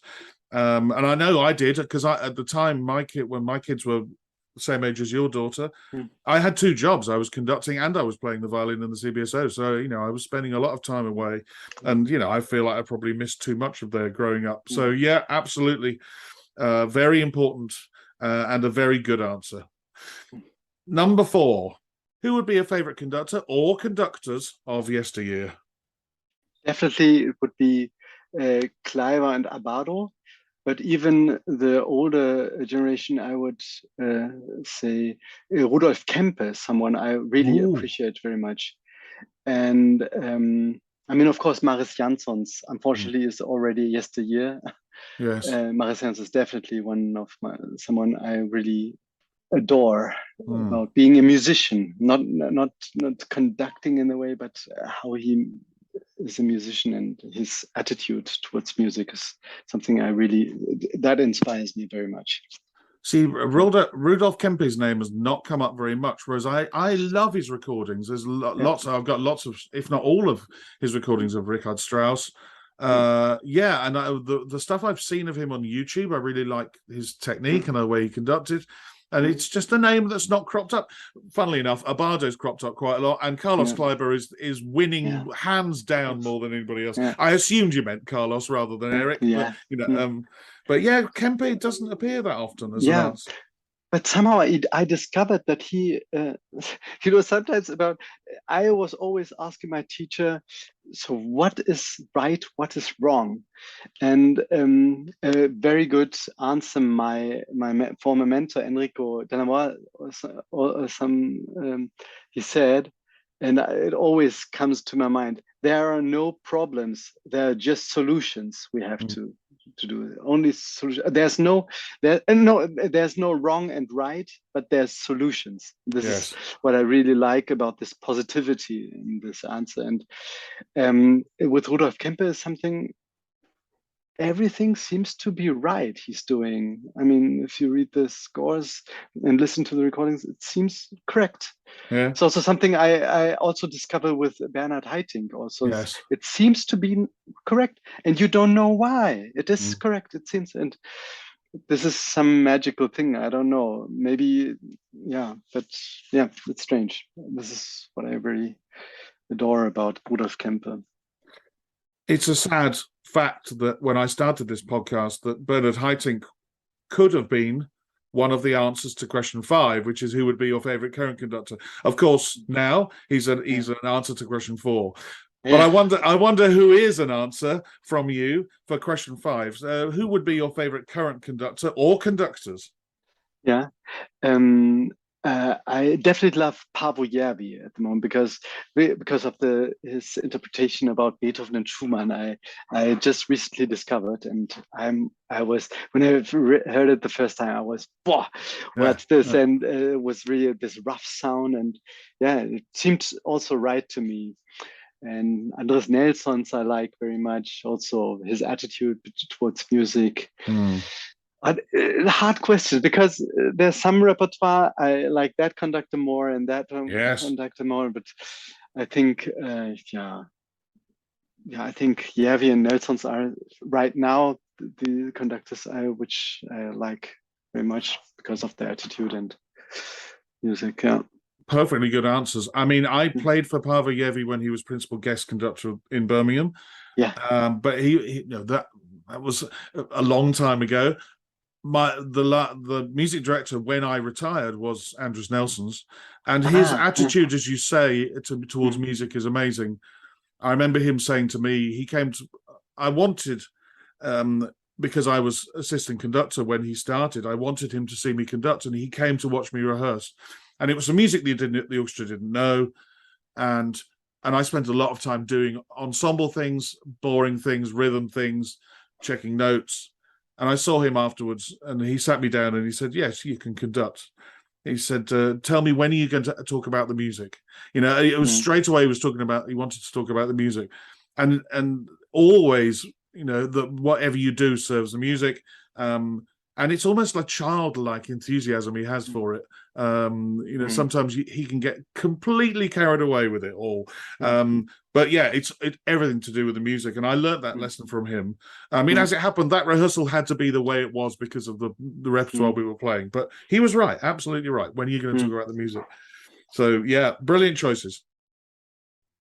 And I know I did because at the time when my kids were the same age as your daughter, Mm. I had two jobs. I was conducting and I was playing the violin in the CBSO. So, I was spending a lot of time away. And, I feel like I probably missed too much of their growing up. So, yeah, absolutely. Very important and a very good answer. Number 4. Who would be a favorite conductor or conductors of yesteryear? Definitely, it would be Cliver and Abado. But even the older generation, I would say Rudolf Kempe, someone I really Ooh, appreciate very much. And I mean, of course, Maris Janssons, unfortunately, is already yesteryear. yes. Maris Janssons is definitely someone I really adore Mm. about being a musician, not conducting in a way, but how he is a musician and his attitude towards music is something that inspires me very much. See, Rudolf Kempe's name has not come up very much, whereas I love his recordings. There's Yeah. lots. I've got lots of, if not all of his recordings of Richard Strauss. Yeah, and the stuff I've seen of him on YouTube, I really like his technique and the way he conducted. And it's just a name that's not cropped up. Funnily enough, Abado's cropped up quite a lot, and Carlos Yeah. Kleiber is winning hands down more than anybody else. Yeah. I assumed you meant Carlos rather than Eric, Yeah. but yeah, Kempe doesn't appear that often as an Yeah. answer. But somehow I discovered that sometimes I was always asking my teacher, so what is right, what is wrong? And a very good answer my former mentor Enrico Danamora he said, and it always comes to my mind: there are no problems, there are just solutions we have to do. Only solution. There's no wrong and right, but there's solutions. This is Yes. what I really like about this positivity in this answer. And with Rudolf Kempe is something, everything seems to be right he's doing. I mean, if you read the scores and listen to the recordings, it seems correct. Yeah. It's also something I also discovered with Bernhard Haitink. Also, Yes. it seems to be correct, and you don't know why. It is correct, it seems, and this is some magical thing. I don't know. Maybe, yeah, but yeah, it's strange. This is what I really adore about Rudolf Kempe. It's a sad fact that when I started this podcast, that Bernhard Haitink could have been one of the answers to question 5, which is who would be your favorite current conductor. Of course, now he's an answer to question 4. But I wonder who is an answer from you for question 5. Who would be your favorite current conductor or conductors? Yeah. I definitely love Paavo Järvi at the moment because of his interpretation about Beethoven and Schumann. I just recently discovered, and I was, when I heard it the first time, I was, what's this? And it was really this rough sound, and yeah, it seemed also right to me. And Andres Nelson's I like very much. Also his attitude towards music. But hard question, because there's some repertoire I like that conductor more and that conductor more. But I think, yeah, yeah, I think Järvi and Nelsons are right now the conductors which I like very much because of their attitude and music. Yeah. Perfectly good answers. I mean, I played for Paavo Järvi when he was principal guest conductor in Birmingham, Yeah. but that was a long time ago. The music director when I retired was Andrews Nelsons, and his attitude, as you say, towards music is amazing. I remember him saying to me, I wanted, because I was assistant conductor when he started, I wanted him to see me conduct, and he came to watch me rehearse. And it was the music the orchestra didn't know, and I spent a lot of time doing ensemble things, boring things, rhythm things, checking notes. And I saw him afterwards, and he sat me down and he said, "Yes, you can conduct." He said, "Tell me, when are you going to talk about the music?" It was straight away. He wanted to talk about the music, and always, that whatever you do serves the music. And it's almost like childlike enthusiasm he has for it. Sometimes he can get completely carried away with it all. But yeah, it's everything to do with the music. And I learned that lesson from him. I mean, as it happened, that rehearsal had to be the way it was because of the repertoire we were playing. But he was right, absolutely right. When are you going to talk about the music? So yeah, brilliant choices.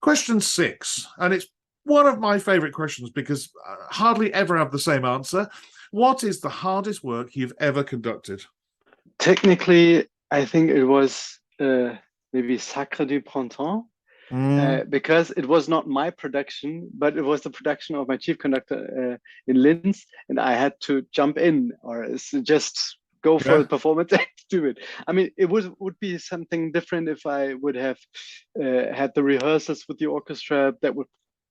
Question 6, and it's one of my favorite questions because I hardly ever have the same answer. What is the hardest work you've ever conducted? Technically, I think it was maybe Sacre du Printemps, because it was not my production, but it was the production of my chief conductor in Linz, and I had to jump in or just go for the performance and do it. I mean, it would be something different if I would have had the rehearsals with the orchestra. That would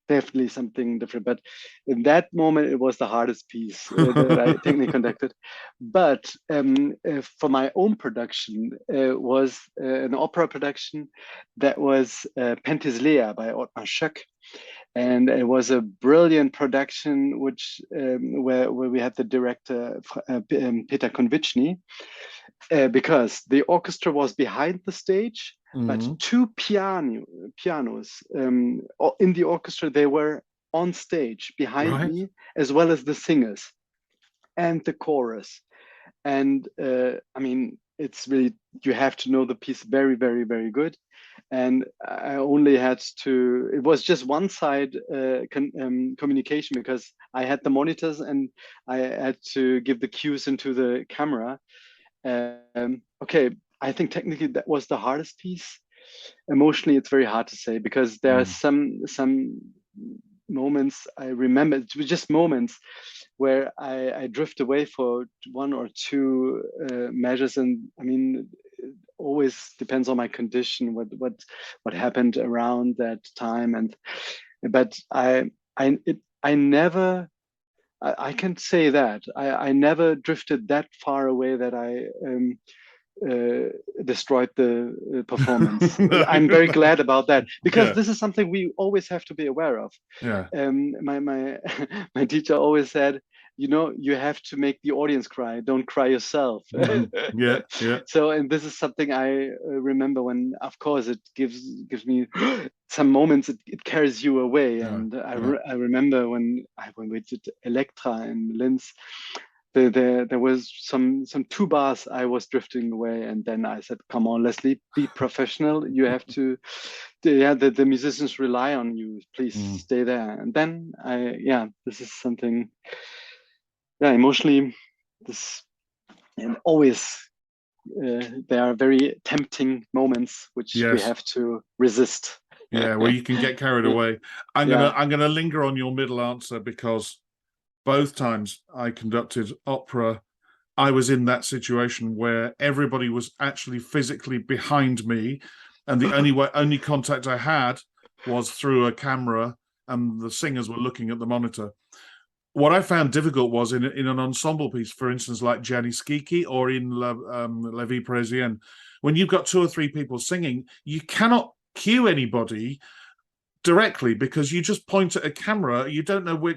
definitely something different. But in that moment, it was the hardest piece that I technically conducted. But for my own production, was an opera production that was Penthesilea by Ottmar Schöck. And it was a brilliant production, which where we had the director Peter Konvichny, because the orchestra was behind the stage, but two pianos in the orchestra, they were on stage behind me, as well as the singers and the chorus. And I mean, it's really, you have to know the piece very, very, very good. And I only had to, it was just one side communication, because I had the monitors and I had to give the cues into the camera. Okay, I think technically that was the hardest piece. Emotionally, it's very hard to say, because there are some moments I remember. It was just moments where I drift away for one or two measures, and I mean, it always depends on my condition, what happened around that time, and but I never. I can say that I never drifted that far away that I destroyed the performance. I'm very glad about that, because this is something we always have to be aware of. My my teacher always said, you have to make the audience cry, don't cry yourself. So, and this is something I remember, when of course it gives me some moments, it carries you away. And I remember when we did Elektra in Linz, there was some 2 bars I was drifting away, and then I said, come on, Leslie, be professional. You have to, the musicians rely on you, please stay there. And then this is something, emotionally, this, and always there are very tempting moments which we have to resist. Where you can get carried away. I'm gonna linger on your middle answer, because both times I conducted opera, I was in that situation where everybody was actually physically behind me, and the only contact I had was through a camera, and the singers were looking at the monitor. What I found difficult was in an ensemble piece, for instance, like Gianni Schicchi or in La Vie Parisienne, when you've got 2 or 3 people singing, you cannot cue anybody directly, because you just point at a camera. You don't know where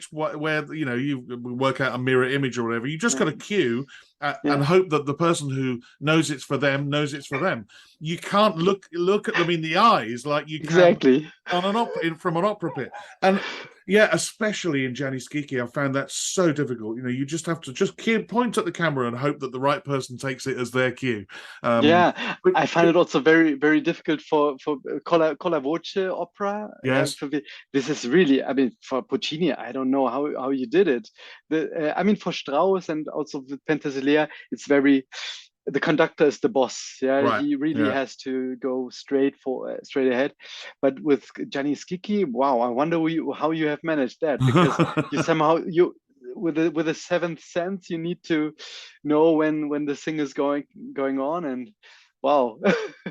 you work out a mirror image or whatever. You just got a cue, and hope that the person who knows it's for them knows it's for them. You can't look at them in the eyes like you can on from an opera pit. And yeah, especially in Gianni Schicchi, I found that so difficult. You just have to point at the camera and hope that the right person takes it as their cue. I find it also very, very difficult for con la voce opera. Yes. This is really, I mean, for Puccini, I don't know how you did it. I mean, for Strauss and also with Penthesilea, it's very, the conductor is the boss. Yeah, right. He really has to go straight ahead. But with Gianni Schicchi, wow, I wonder how you have managed that, because you somehow with a seventh sense, you need to know when the thing is going on, and wow.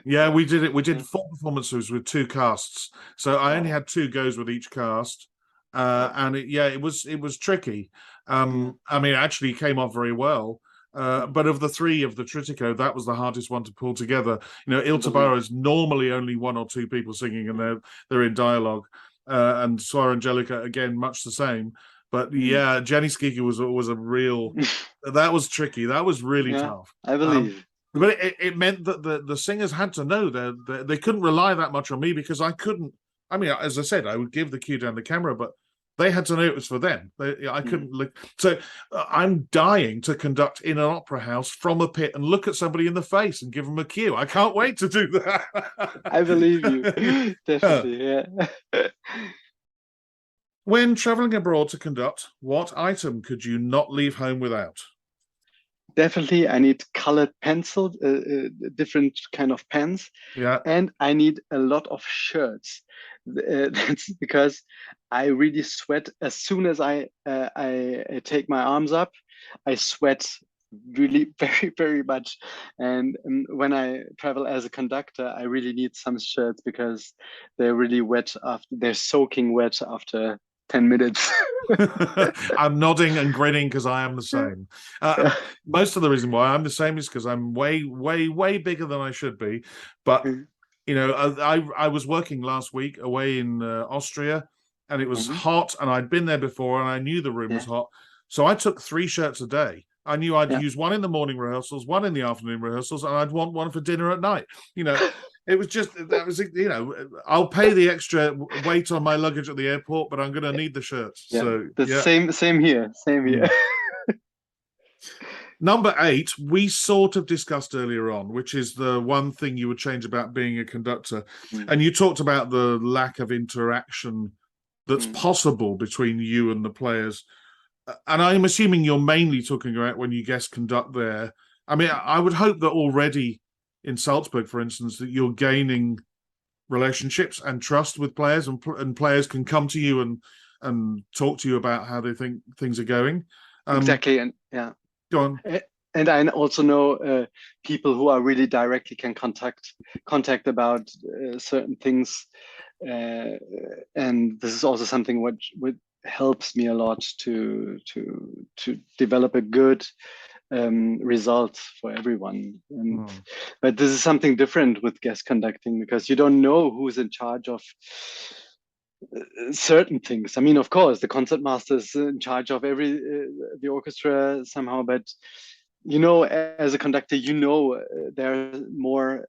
Yeah, we did it. We did 4 performances with 2 casts, so I only had 2 goes with each cast, and it was tricky. I mean, it actually came off very well. But of the 3 of the Trittico, that was the hardest one to pull together. Il Tabarro is normally only 1 or 2 people singing, and they're in dialogue. And Suor Angelica, again, much the same. But yeah, Gianni Schicchi was a real. That was tricky. That was really tough. I believe. But it meant that the singers had to know that they couldn't rely that much on me, because I couldn't. I mean, as I said, I would give the cue down the camera, but they had to know it was for them. I couldn't look. So I'm dying to conduct in an opera house from a pit and look at somebody in the face and give them a cue. I can't wait to do that. I believe you. Definitely, yeah. When traveling abroad to conduct, what item could you not leave home without? Definitely, I need colored pencils, different kind of pens, and I need a lot of shirts. That's because I really sweat as soon as I take my arms up. I sweat really very, very much, and when I travel as a conductor, I really need some shirts, because they're really wet they're soaking wet after 10 minutes. I'm nodding and grinning because I am the same. Most of the reason why I'm the same is because I'm way, way, way bigger than I should be. But I was working last week away in Austria, and it was hot, and I'd been there before, and I knew the room was hot. So I took 3 shirts a day. I knew I'd use 1 in the morning rehearsals, 1 in the afternoon rehearsals, and I'd want 1 for dinner at night. It was just, I'll pay the extra weight on my luggage at the airport, but I'm going to need the shirts. Yeah. So same here. Number 8, we sort of discussed earlier on, which is the one thing you would change about being a conductor. And you talked about the lack of interaction that's possible between you and the players. And I'm assuming you're mainly talking about when you guest conduct there. I mean, I would hope that already in Salzburg, for instance, that you're gaining relationships and trust with players, and players can come to you and talk to you about how they think things are going. Exactly, and yeah. Go on. And I also know people who are really directly can contact about certain things, and this is also something which helps me a lot to develop a good result for everyone. But this is something different with guest conducting, because you don't know who's in charge of certain things. I mean, of course, the concertmaster is in charge of the orchestra somehow, but as a conductor, there are more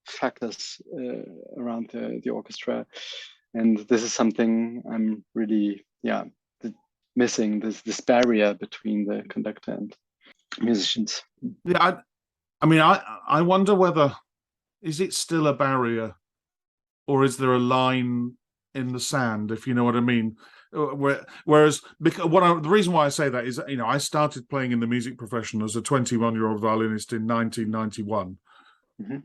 factors around the orchestra, and this is something I'm really missing, this barrier between the conductor and musicians. Yeah, I mean, I wonder whether, is it still a barrier, or is there a line in the sand, if you know what I mean? Whereas, the reason why I say that is, I started playing in the music profession as a 21-year-old violinist in 1991,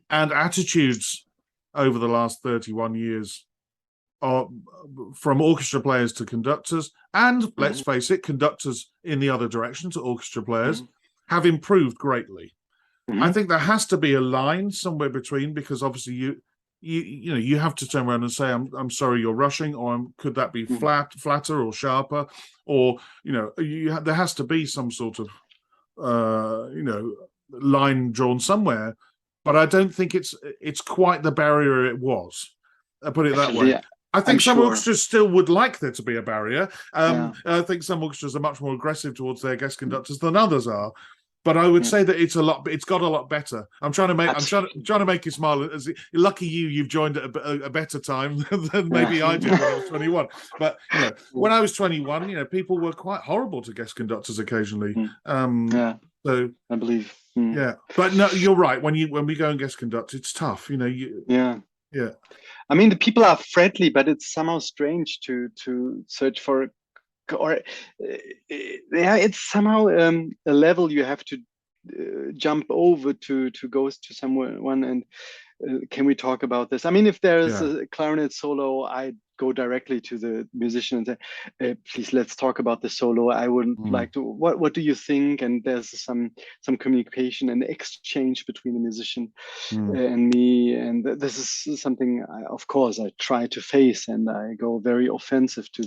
and attitudes over the last 31 years are from orchestra players to conductors, and let's face it, conductors in the other direction to orchestra players have improved greatly. I think there has to be a line somewhere between, because obviously you have to turn around and say, I'm sorry, you're rushing, or could that be flatter or sharper, or there has to be some sort of line drawn somewhere. But I don't think it's quite the barrier it was. I put it that way. Yeah. I think some orchestras still would like there to be a barrier. I think some orchestras are much more aggressive towards their guest conductors than others are. But I would say that it's got a lot better. I'm trying to make you smile. Lucky you've joined at a better time than maybe I did when I was 21. But when I was 21, people were quite horrible to guest conductors occasionally. So I believe. Yeah, but no, you're right. When we go and guest conduct, it's tough. Yeah. I mean, the people are friendly, but it's somehow strange to search for, or it's somehow a level you have to jump over to go to someone and can we talk about this? I mean, if there's a clarinet solo, I go directly to the musician and say, please, let's talk about the solo. I would like to, what do you think? And there's some communication and exchange between the musician and me. And this is something, of course, I try to face, and I go very offensive to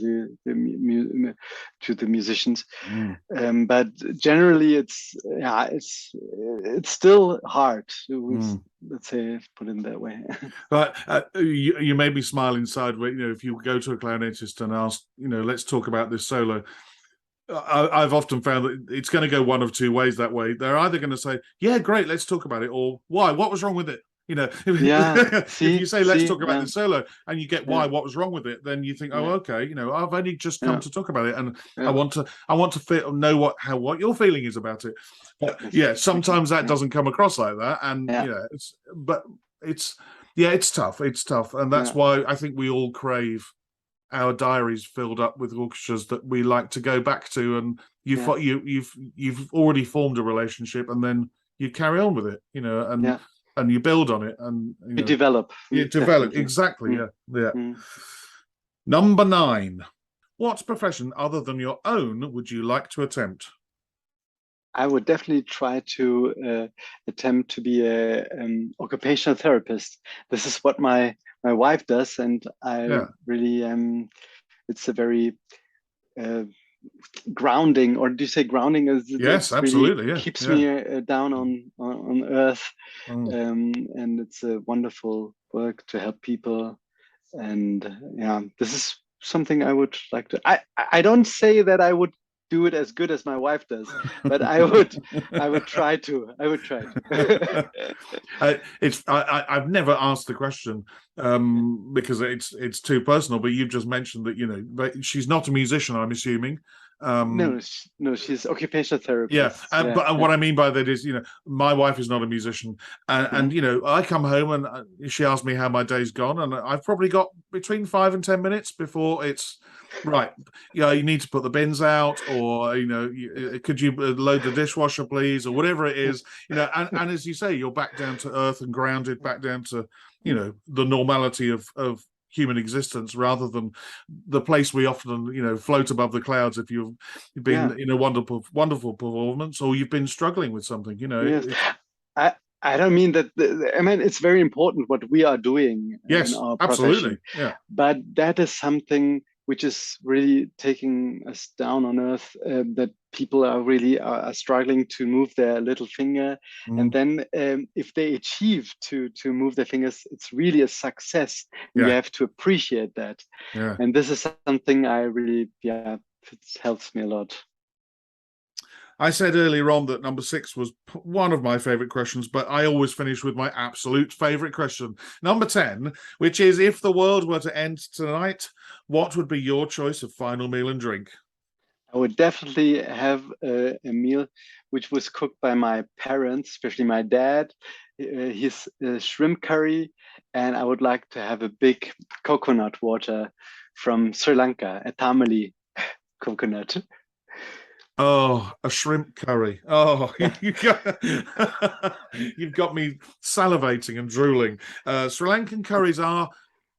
the musicians. But generally, it's still hard to, let's say, put it that way. But you made me smile inside. If you go to a clarinetist and ask, let's talk about this solo, I've often found that it's going to go one of two ways that way. They're either going to say, yeah, great, let's talk about it, or why, what was wrong with it? If you say, let's talk about the solo, and you get why, what was wrong with it, then you think, oh, okay, I've only just come to talk about it, and I want to know what your feeling is about it. But sometimes that doesn't come across like that, and it's tough. It's tough, and that's why I think we all crave our diaries filled up with orchestras that we like to go back to, and you've already formed a relationship, and then you carry on with it, and you build on it, and you develop. You develop, exactly. Number 9. What profession other than your own would you like to attempt? I would definitely try to attempt to be a occupational therapist. This is what my wife does, and I really it's a very grounding, or do you say grounding? Yes, absolutely. Really keeps me down on earth, and it's a wonderful work to help people. And this is something I would like to. I don't say that I would do it as good as my wife does, but I would try to. I've never asked the question because it's too personal, but you've just mentioned that but she's not a musician, I'm assuming. No, she's occupational therapist. But what I mean by that is, my wife is not a musician, and I come home and she asks me how my day's gone, and I've probably got between 5 and 10 minutes before it's right. You need to put the bins out, or could you load the dishwasher, please, or whatever it is, and as you say, you're back down to earth and grounded, back down to the normality of human existence, rather than the place we often float above the clouds if you've been in a wonderful performance, or you've been struggling with something. I don't mean that. I mean, it's very important what we are doing in our absolutely profession. But that is something which is really taking us down on earth, that people are struggling to move their little finger. And then if they achieve to move their fingers, it's really a success. You have to appreciate that. And this is something I really, it helps me a lot. I said earlier on that number 6 was one of my favorite questions, but I always finish with my absolute favorite question. Number 10, which is, if the world were to end tonight, what would be your choice of final meal and drink? I would definitely have a meal which was cooked by my parents, especially my dad. His shrimp curry, and I would like to have a big coconut water from Sri Lanka, a Tamale coconut. Oh, a shrimp curry. Oh, you've got me salivating and drooling. Sri Lankan curries are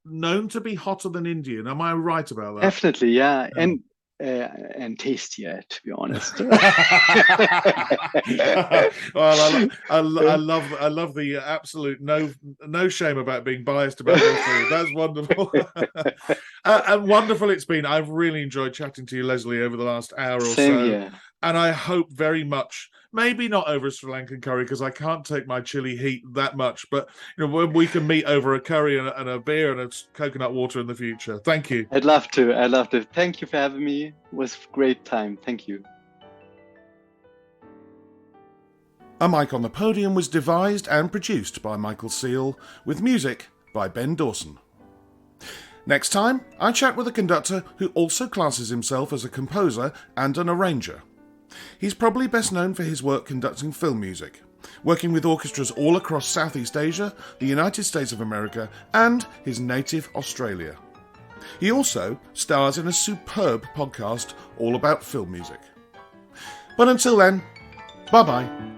known to be hotter than Indian. Am I right about that? Definitely, yeah. And tastier, to be honest. Well, I love the absolute no shame about being biased about your food. That's wonderful. And wonderful it's been. I've really enjoyed chatting to you, Leslie, over the last hour or Same so. here. And I hope very much, maybe not over a Sri Lankan curry, because I can't take my chili heat that much, but when we can meet over a curry and a beer and a coconut water in the future. Thank you. I'd love to. Thank you for having me. It was a great time. Thank you. A Mic on the Podium was devised and produced by Michael Seal, with music by Ben Dawson. Next time, I chat with a conductor who also classes himself as a composer and an arranger. He's probably best known for his work conducting film music, working with orchestras all across Southeast Asia, the United States of America, and his native Australia. He also stars in a superb podcast all about film music. But until then, bye-bye.